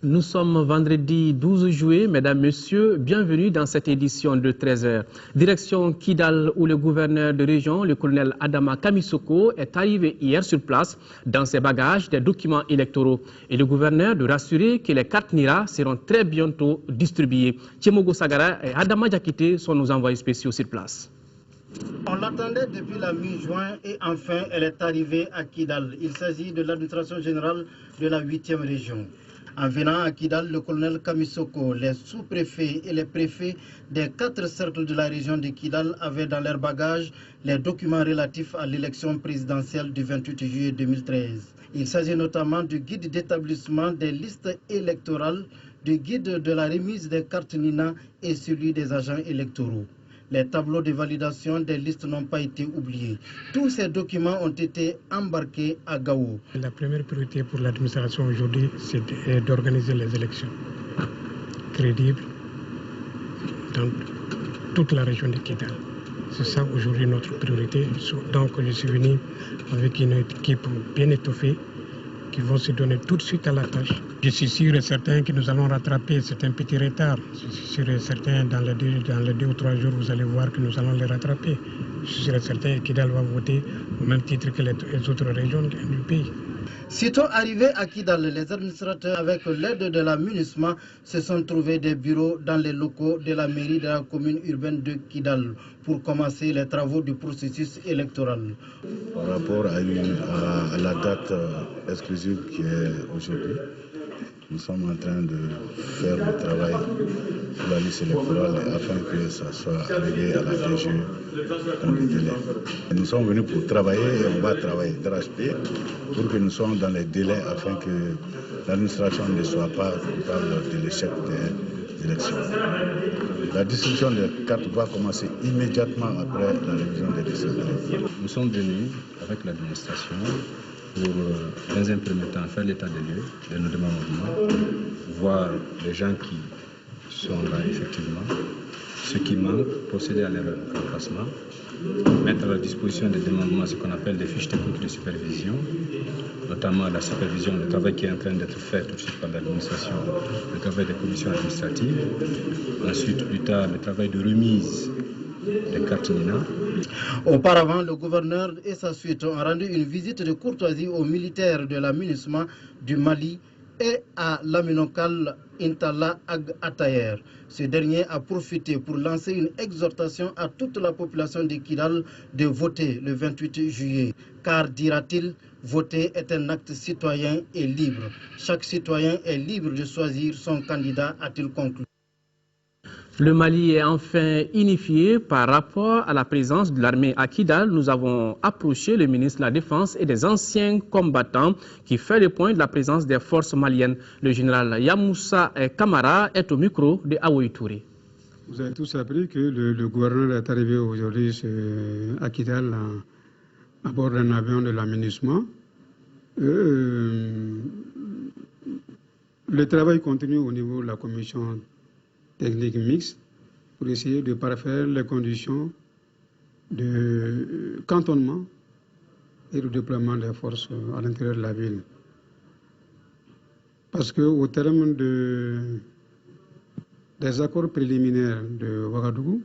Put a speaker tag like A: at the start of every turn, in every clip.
A: Nous sommes vendredi 12 juillet, mesdames, messieurs, bienvenue dans cette édition de 13h. Direction Kidal où le gouverneur de région, le colonel Adama Kamisoko, est arrivé hier sur place dans ses bagages des documents électoraux. Et le gouverneur de rassurer que les cartes NIRA seront très bientôt distribuées. Tchemogo Sagara et Adama Diakité sont nos envoyés spéciaux sur place.
B: On l'attendait depuis la mi-juin et enfin elle est arrivée à Kidal. Il s'agit de l'administration générale de la 8e région. En venant à Kidal, le colonel Kamisoko, les sous-préfets et les préfets des 4 cercles de la région de Kidal avaient dans leur bagage les documents relatifs à l'élection présidentielle du 28 juillet 2013. Il s'agit notamment du guide d'établissement des listes électorales, du guide de la remise des cartes NINA et celui des agents électoraux. Les tableaux de validation des listes n'ont pas été oubliés. Tous ces documents ont été embarqués à Gao.
C: La première priorité pour l'administration aujourd'hui, c'est d'organiser les élections crédibles dans toute la région de Kidal. C'est ça aujourd'hui notre priorité. Donc je suis venu avec une équipe bien étoffée qui vont se donner tout de suite à la tâche. Je suis sûr et certain que nous allons rattraper certains petits retards. Je suis sûr et certain dans les 2 ou 3 jours, vous allez voir que nous allons les rattraper. Je suis sûr et certain que Kidal va voter au même titre que les autres régions du pays.
B: Sitôt arrivés à Kidal, les administrateurs, avec l'aide de la MINUSMA, se sont trouvés des bureaux dans les locaux de la mairie de la commune urbaine de Kidal pour commencer les travaux du processus électoral.
D: Par rapport à la date exclusive qui est aujourd'hui, nous sommes en train de faire le travail sur la liste électorale afin que ça soit arrivé à la DG dans les délais. Nous sommes venus pour travailler et on va travailler d'arrache-pied pour que nous soyons dans les délais afin que l'administration ne soit pas coupable de l'échec des élections. La distribution des cartes va commencer immédiatement après la révision des listes.
E: Nous sommes venus avec l'administration pour, dans un premier temps, faire l'état des lieux de nos démembrements, voir les gens qui sont là effectivement, ce qui manque, procéder à leur remplacement, mettre à la disposition des démembrements ce qu'on appelle des fiches techniques de supervision, notamment la supervision, le travail qui est en train d'être fait tout de suite par l'administration, le travail des commissions administratives, ensuite plus tard le travail de remise des cartes NINA.
B: Auparavant, le gouverneur et sa suite ont rendu une visite de courtoisie aux militaires de la MINUSMA du Mali et à l'aminokal Intala Ag Atayer. Ce dernier a profité pour lancer une exhortation à toute la population de Kidal de voter le 28 juillet. Car, dira-t-il, voter est un acte citoyen et libre. Chaque citoyen est libre de choisir son candidat, a-t-il conclu.
A: Le Mali est enfin unifié par rapport à la présence de l'armée à Kidal. Nous avons approché le ministre de la Défense et des anciens combattants qui fait le point de la présence des forces maliennes. Le général Yamoussa Kamara est au micro de Awoy Touré.
F: Vous avez tous appris que le gouverneur est arrivé aujourd'hui à Kidal à bord d'un avion de la MINUSMA. Le travail continue au niveau de la commission technique mixte pour essayer de parfaire les conditions de cantonnement et de déploiement des forces à l'intérieur de la ville. Parce qu'au terme des accords préliminaires de Ouagadougou,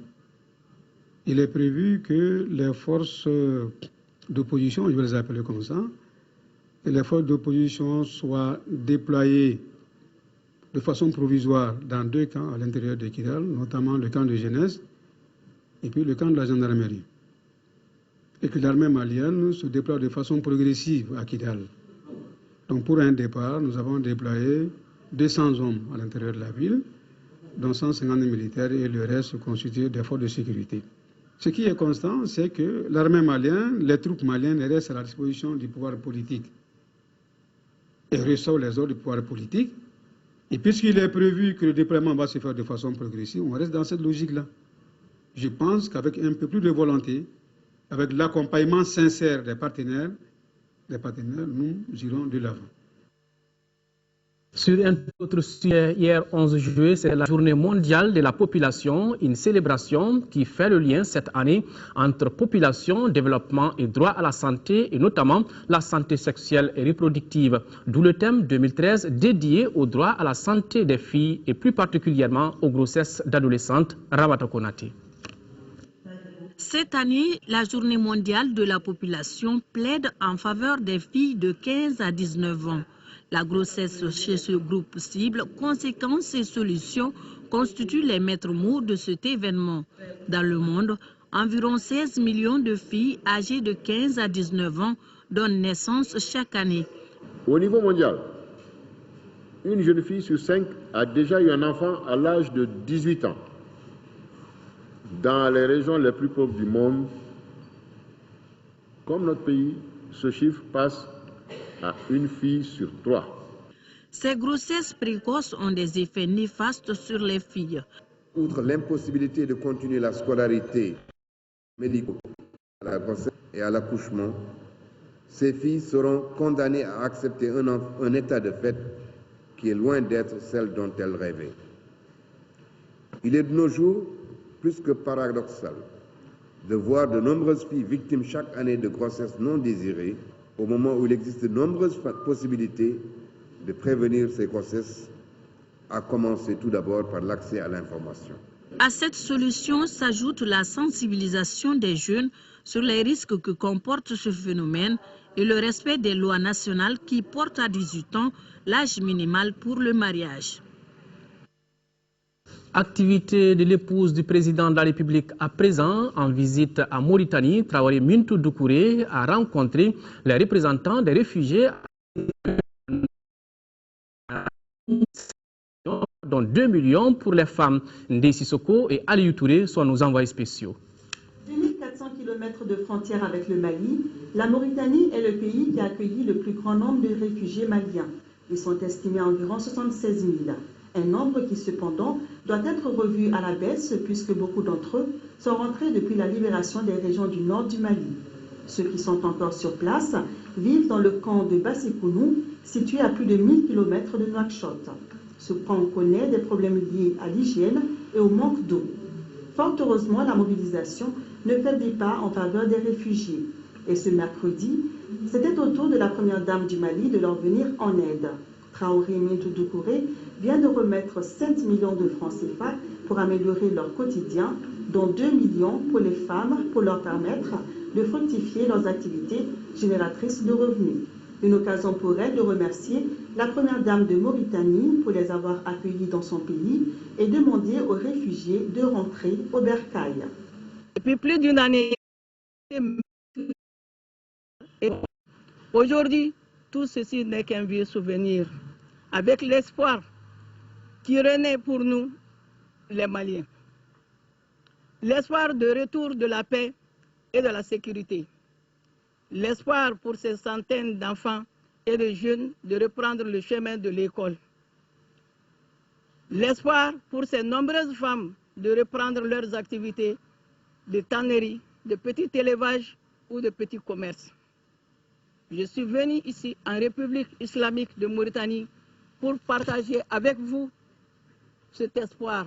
F: il est prévu que les forces d'opposition, je vais les appeler comme ça, que les forces d'opposition soient déployées de façon provisoire dans 2 camps à l'intérieur de Kidal, notamment le camp de jeunesse et puis le camp de la gendarmerie. Et que l'armée malienne se déploie de façon progressive à Kidal. Donc pour un départ, nous avons déployé 200 hommes à l'intérieur de la ville, dont 150 militaires et le reste constitué des forces de sécurité. Ce qui est constant, c'est que l'armée malienne, les troupes maliennes restent à la disposition du pouvoir politique et reçoivent les ordres du pouvoir politique. Et puisqu'il est prévu que le déploiement va se faire de façon progressive, on reste dans cette logique-là. Je pense qu'avec un peu plus de volonté, avec l'accompagnement sincère des partenaires, nous irons de l'avant.
A: Sur un autre sujet, hier 11 juillet, c'est la journée mondiale de la population, une célébration qui fait le lien cette année entre population, développement et droit à la santé, et notamment la santé sexuelle et reproductive. D'où le thème 2013 dédié au droit à la santé des filles et plus particulièrement aux grossesses d'adolescentes. Ramata Konate.
G: Cette année, la journée mondiale de la population plaide en faveur des filles de 15 à 19 ans. La grossesse chez ce groupe cible, conséquences et solutions constituent les maîtres mots de cet événement. Dans le monde, environ 16 millions de filles âgées de 15 à 19 ans donnent naissance chaque année.
H: Au niveau mondial, une jeune fille sur 5 a déjà eu un enfant à l'âge de 18 ans. Dans les régions les plus pauvres du monde, comme notre pays, ce chiffre passe à une fille sur 3.
G: Ces grossesses précoces ont des effets néfastes sur les filles.
I: Outre l'impossibilité de continuer la scolarité médicale à la grossesse et à l'accouchement, ces filles seront condamnées à accepter un état de fait qui est loin d'être celle dont elles rêvaient. Il est de nos jours plus que paradoxal de voir de nombreuses filles victimes chaque année de grossesses non désirées, au moment où il existe de nombreuses possibilités de prévenir ces grossesses, à commencer tout d'abord par l'accès à l'information.
G: À cette solution s'ajoute la sensibilisation des jeunes sur les risques que comporte ce phénomène et le respect des lois nationales qui portent à 18 ans l'âge minimal pour le mariage.
A: Activité de l'épouse du président de la République à présent en visite à Mauritanie, Traoré Mintou Doucouré a rencontré les représentants des réfugiés, dont 2 millions pour les femmes. Ndé Sissoko et Aliou Touré sont nos envoyés spéciaux.
J: 2400 km de frontière avec le Mali, la Mauritanie est le pays qui a accueilli le plus grand nombre de réfugiés maliens. Ils sont estimés à environ 76 000. Un nombre qui, cependant, doit être revu à la baisse puisque beaucoup d'entre eux sont rentrés depuis la libération des régions du nord du Mali. Ceux qui sont encore sur place vivent dans le camp de Bassekounou, situé à plus de 1000 km de Nouakchott. Ce camp connaît des problèmes liés à l'hygiène et au manque d'eau. Fort heureusement, la mobilisation ne faiblit pas en faveur des réfugiés. Et ce mercredi, c'était au tour de la première dame du Mali de leur venir en aide. Traoré Mintou Doucouré vient de remettre 7 millions de francs CFA pour améliorer leur quotidien, dont 2 millions pour les femmes pour leur permettre de fructifier leurs activités génératrices de revenus. Une occasion pour elle de remercier la première dame de Mauritanie pour les avoir accueillis dans son pays et demander aux réfugiés de rentrer au bercail.
K: Depuis plus d'une année, aujourd'hui, tout ceci n'est qu'un vieux souvenir, avec l'espoir qui renaît pour nous, les Maliens. L'espoir de retour de la paix et de la sécurité. L'espoir pour ces centaines d'enfants et de jeunes de reprendre le chemin de l'école. L'espoir pour ces nombreuses femmes de reprendre leurs activités de tannerie, de petit élevage ou de petits commerces. Je suis venu ici en République islamique de Mauritanie pour partager avec vous cet espoir.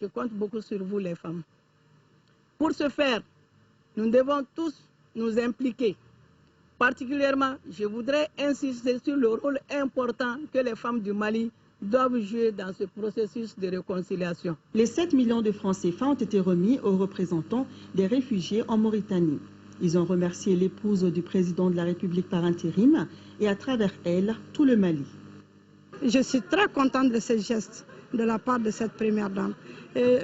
K: Je compte beaucoup sur vous les femmes. Pour ce faire, nous devons tous nous impliquer. Particulièrement, je voudrais insister sur le rôle important que les femmes du Mali doivent jouer dans ce processus de réconciliation.
J: Les 7 millions de francs CFA ont été remis aux représentants des réfugiés en Mauritanie. Ils ont remercié l'épouse du président de la République par intérim et à travers elle, tout le Mali.
L: Je suis très contente de ce geste de la part de cette première dame. Et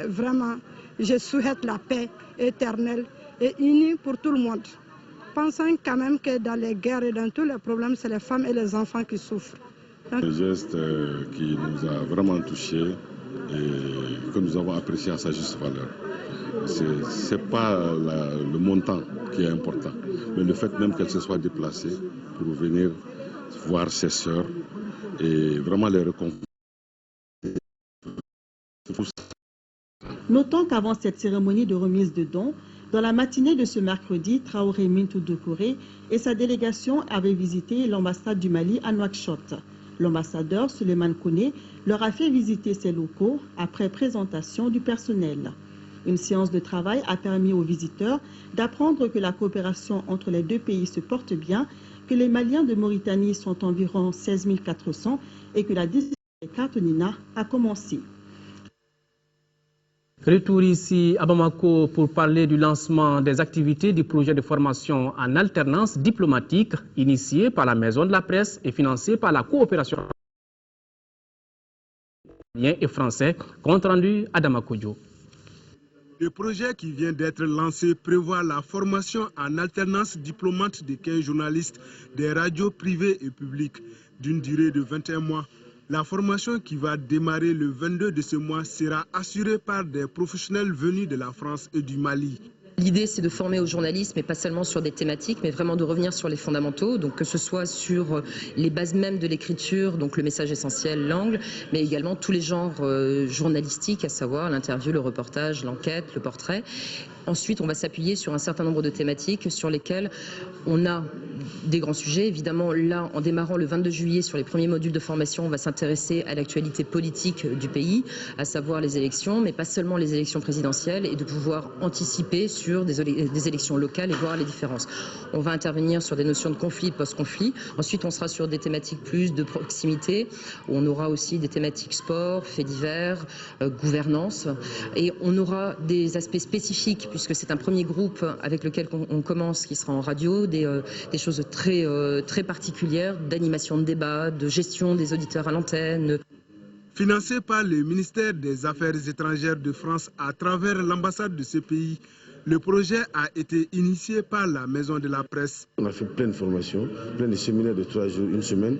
L: vraiment, je souhaite la paix éternelle et unie pour tout le monde. Pensant quand même que dans les guerres et dans tous les problèmes, c'est les femmes et les enfants qui souffrent.
M: Un geste qui nous a vraiment touchés et que nous avons apprécié à sa juste valeur. Ce n'est pas le montant qui est important, mais le fait même qu'elle se soit déplacée pour venir voir ses sœurs et vraiment les réconforter.
J: Notons qu'avant cette cérémonie de remise de dons, dans la matinée de ce mercredi, Traoré Mintou Doucouré et sa délégation avaient visité l'ambassade du Mali à Nouakchott. L'ambassadeur Suleiman Kone leur a fait visiter ces locaux après présentation du personnel. Une séance de travail a permis aux visiteurs d'apprendre que la coopération entre les deux pays se porte bien, que les Maliens de Mauritanie sont environ 16 400 et que la distribution des cartes Nina a commencé.
A: Retour ici à Bamako pour parler du lancement des activités du projet de formation en alternance diplomatique initié par la Maison de la Presse et financé par la coopération et français. Compte rendu Adama Kodjo.
N: Le projet qui vient d'être lancé prévoit la formation en alternance diplômante de 15 journalistes des radios privées et publiques d'une durée de 21 mois. La formation qui va démarrer le 22 de ce mois sera assurée par des professionnels venus de la France et du Mali.
O: L'idée, c'est de former au journalisme, mais pas seulement sur des thématiques, mais vraiment de revenir sur les fondamentaux, donc que ce soit sur les bases mêmes de l'écriture, donc le message essentiel, l'angle, mais également tous les genres journalistiques, à savoir l'interview, le reportage, l'enquête, le portrait. Ensuite, on va s'appuyer sur un certain nombre de thématiques sur lesquelles on a des grands sujets. Évidemment, là, en démarrant le 22 juillet sur les premiers modules de formation, on va s'intéresser à l'actualité politique du pays, à savoir les élections, mais pas seulement les élections présidentielles, et de pouvoir anticiper sur des élections locales et voir les différences. On va intervenir sur des notions de conflit et de post-conflit. Ensuite, on sera sur des thématiques plus de proximité. On aura aussi des thématiques sport, faits divers, gouvernance. Et on aura des aspects spécifiques, puisque c'est un premier groupe avec lequel on commence, qui sera en radio, des choses très particulières, d'animation de débat, de gestion des auditeurs à l'antenne.
N: Financé par le ministère des Affaires étrangères de France à travers l'ambassade de ce pays, le projet a été initié par la Maison de la Presse.
P: On a fait plein de formations, plein de séminaires de 3 jours, une semaine.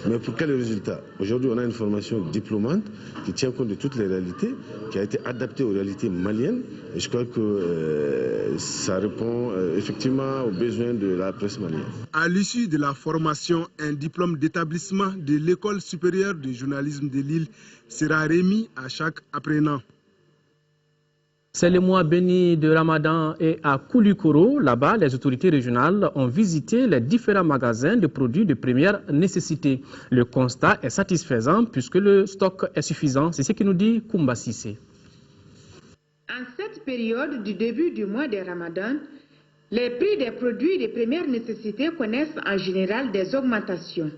P: Mais pour quel résultat? Aujourd'hui, on a une formation diplômante qui tient compte de toutes les réalités, qui a été adaptée aux réalités maliennes. Et je crois que ça répond effectivement aux besoins de la presse malienne.
N: À l'issue de la formation, un diplôme d'établissement de l'École supérieure de journalisme de Lille sera remis à chaque apprenant.
A: C'est le mois béni de Ramadan et à Koulikoro, là-bas, les autorités régionales ont visité les différents magasins de produits de première nécessité. Le constat est satisfaisant puisque le stock est suffisant. C'est ce que nous dit Koumba Sissé.
Q: En cette période du début du mois de Ramadan, les prix des produits de première nécessité connaissent en général des augmentations.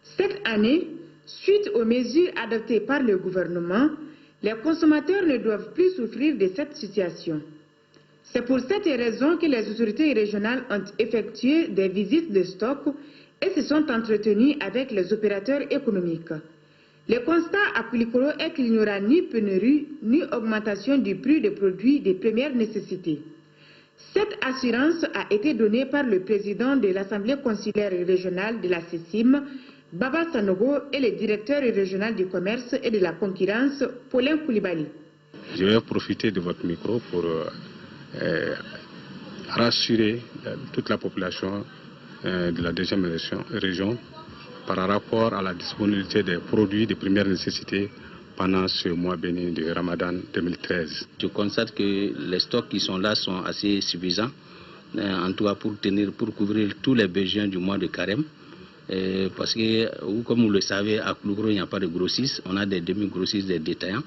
Q: Cette année, suite aux mesures adoptées par le gouvernement, les consommateurs ne doivent plus souffrir de cette situation. C'est pour cette raison que les autorités régionales ont effectué des visites de stock et se sont entretenues avec les opérateurs économiques. Le constat à Koulikoro est qu'il n'y aura ni pénurie ni augmentation du prix des produits de première nécessité. Cette assurance a été donnée par le président de l'Assemblée consulaire régionale de la CECIM, Baba Sanogo, et le directeur régional du commerce et de la concurrence, Paulin Koulibaly.
R: Je vais profiter de votre micro pour rassurer toute la population de la deuxième région par rapport à la disponibilité des produits de première nécessité pendant ce mois béni de Ramadan 2013.
S: Je constate que les stocks qui sont là sont assez suffisants, en tout cas pour couvrir tous les besoins du mois de carême. Parce que, comme vous le savez, à Koulikoro, il n'y a pas de grossistes, on a des demi-grossistes, des détaillants.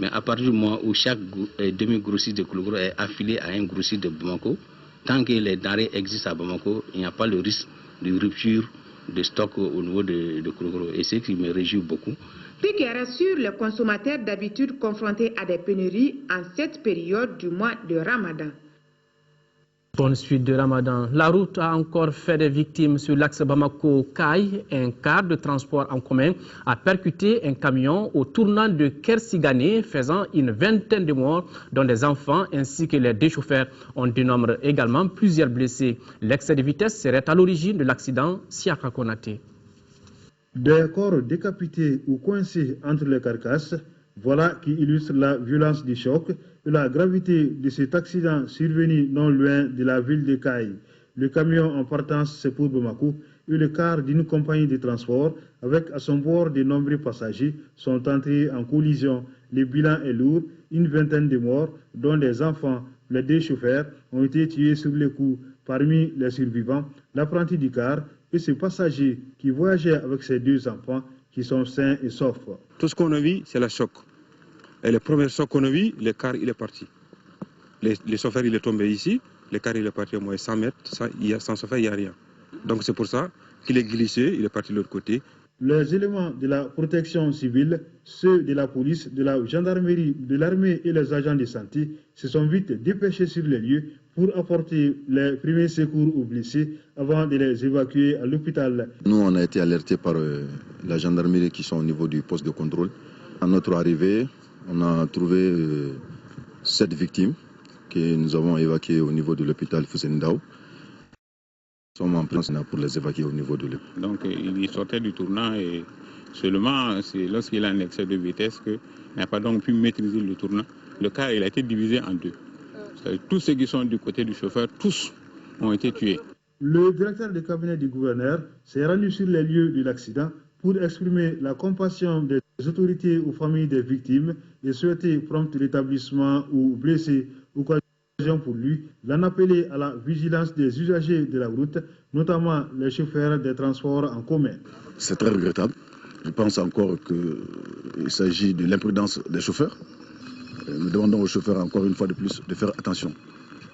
S: Mais à partir du moment où chaque demi-grossiste de Koulikoro est affilié à un grossiste de Bamako, tant que les denrées existent à Bamako, il n'y a pas le risque de rupture de stock au niveau de Koulikoro. Et c'est ce qui me réjouit beaucoup.
Q: Ce qui rassure les consommateurs d'habitude confrontés à des pénuries en cette période du mois de Ramadan.
A: Bonne suite de Ramadan. La route a encore fait des victimes sur l'axe Bamako-Kaï. Un car de transport en commun a percuté un camion au tournant de Kersigane, faisant une vingtaine de morts, dont des enfants ainsi que les deux chauffeurs. On dénombre également plusieurs blessés. L'excès de vitesse serait à l'origine de l'accident, Siaka Konaté.
T: Des corps décapités ou coincés entre les carcasses, voilà qui illustre la violence du choc et la gravité de cet accident survenu non loin de la ville de Kaï. Le camion en partance, c'est pour Bamako, et le car d'une compagnie de transport avec à son bord de nombreux passagers sont entrés en collision. Le bilan est lourd, une vingtaine de morts, dont des enfants. Les deux chauffeurs ont été tués sur le coup. Parmi les survivants, l'apprenti du car et ce passager qui voyageait avec ses deux enfants qui sont sains et saufs.
U: Tout ce qu'on a vu, c'est le choc. Et le premier choc qu'on a vu, le car il est parti. Le chauffeur il est tombé ici, le car il est parti au moins 100 mètres, sans chauffeur il n'y a rien. Donc c'est pour ça qu'il est glissé, il est parti de l'autre côté.
T: Les éléments de la protection civile, ceux de la police, de la gendarmerie, de l'armée et les agents de santé se sont vite dépêchés sur les lieux pour apporter les premiers secours aux blessés avant de les évacuer à l'hôpital.
V: Nous, on a été alertés par la gendarmerie qui sont au niveau du poste de contrôle. À notre arrivée, on a trouvé 7 victimes que nous avons évacuées au niveau de l'hôpital Fusendao. Nous sommes en place pour les évacuer au niveau de l'hôpital.
W: Donc il sortait du tournant et seulement c'est lorsqu'il a un excès de vitesse qu'il n'a pas donc pu maîtriser le tournant. Le car il a été divisé en deux. Tous ceux qui sont du côté du chauffeur, tous ont été tués.
T: Le directeur de cabinet du gouverneur s'est rendu sur les lieux de l'accident pour exprimer la compassion des autorités aux familles des victimes et souhaiter prompt rétablissement ou blessés. Occasion pour lui d'en appeler à la vigilance des usagers de la route, notamment les chauffeurs des transports en commun.
V: C'est très regrettable. Je pense encore qu'il s'agit de l'imprudence des chauffeurs. Nous demandons aux chauffeurs encore une fois de plus de faire attention.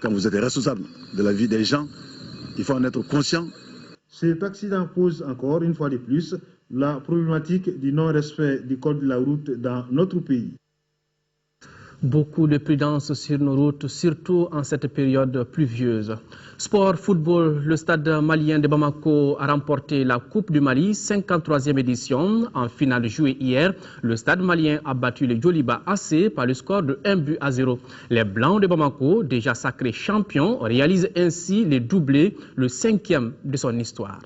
V: Quand vous êtes responsable de la vie des gens, il faut en être conscient.
T: Cet accident pose encore une fois de plus la problématique du non-respect du code de la route dans notre pays.
A: Beaucoup de prudence sur nos routes, surtout en cette période pluvieuse. Sport, football, le stade malien de Bamako a remporté la Coupe du Mali, 53e édition. En finale jouée hier, le stade malien a battu le Djoliba AC par le score de 1-0. Les Blancs de Bamako, déjà sacrés champions, réalisent ainsi les doublés, le 5e de son histoire.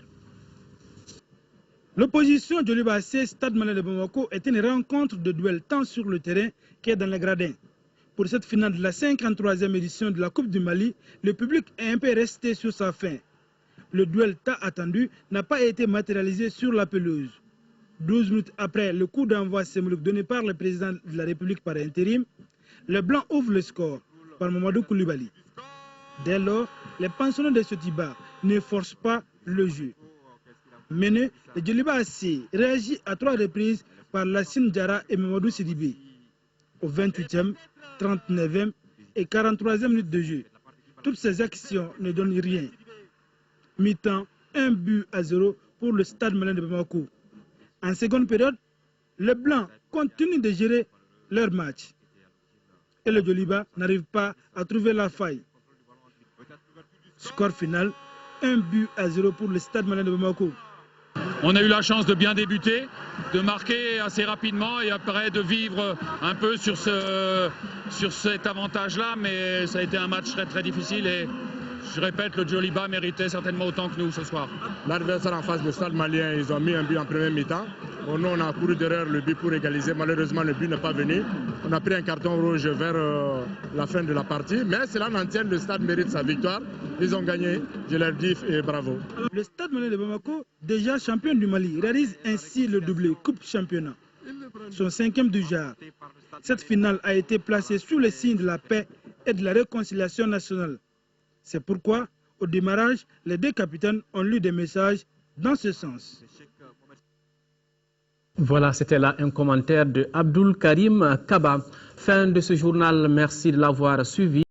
X: L'opposition Djoliba AC, stade malien de Bamako, est une rencontre de duel tant sur le terrain que dans les gradins. Pour cette finale de la 53e édition de la Coupe du Mali, le public est un peu resté sur sa faim. Le duel tant attendu n'a pas été matérialisé sur la pelouse. 12 minutes après le coup d'envoi symbolique donné par le président de la République par intérim, les Blancs ouvrent le score par Mamadou Koulibaly. Dès lors, les pensionnaires de Sotiba ne forcent pas le jeu. Mené, le Djoliba AC réagit à 3 reprises par Lassine Diarra et Mamadou Sidibé. Au 28e, 39e et 43e minute de jeu. Toutes ces actions ne donnent rien. Mi-temps, 1-0 pour le stade malien de Bamako. En seconde période, les Blancs continuent de gérer leur match. Et le Djoliba n'arrive pas à trouver la faille. Score final, 1-0 pour le stade malien de Bamako.
Y: On a eu la chance de bien débuter, de marquer assez rapidement et après de vivre un peu sur cet avantage-là, mais ça a été un match très très difficile et je répète, le Djoliba méritait certainement autant que nous ce soir.
Z: L'adversaire en face, le stade malien, ils ont mis un but en première mi-temps. Nous, on a couru derrière le but pour égaliser. Malheureusement, le but n'est pas venu. On a pris un carton rouge vers la fin de la partie. Mais cela n'en tient, le stade mérite sa victoire. Ils ont gagné, je leur dis et bravo.
X: Le stade malien de Bamako, déjà champion du Mali, réalise ainsi le doublé Coupe Championnat. Son 5e du genre. Cette finale a été placée sous le signe de la paix et de la réconciliation nationale. C'est pourquoi, au démarrage, les 2 capitaines ont lu des messages dans ce sens.
A: Voilà, c'était là un commentaire de Abdul Karim Kaba. Fin de ce journal, merci de l'avoir suivi.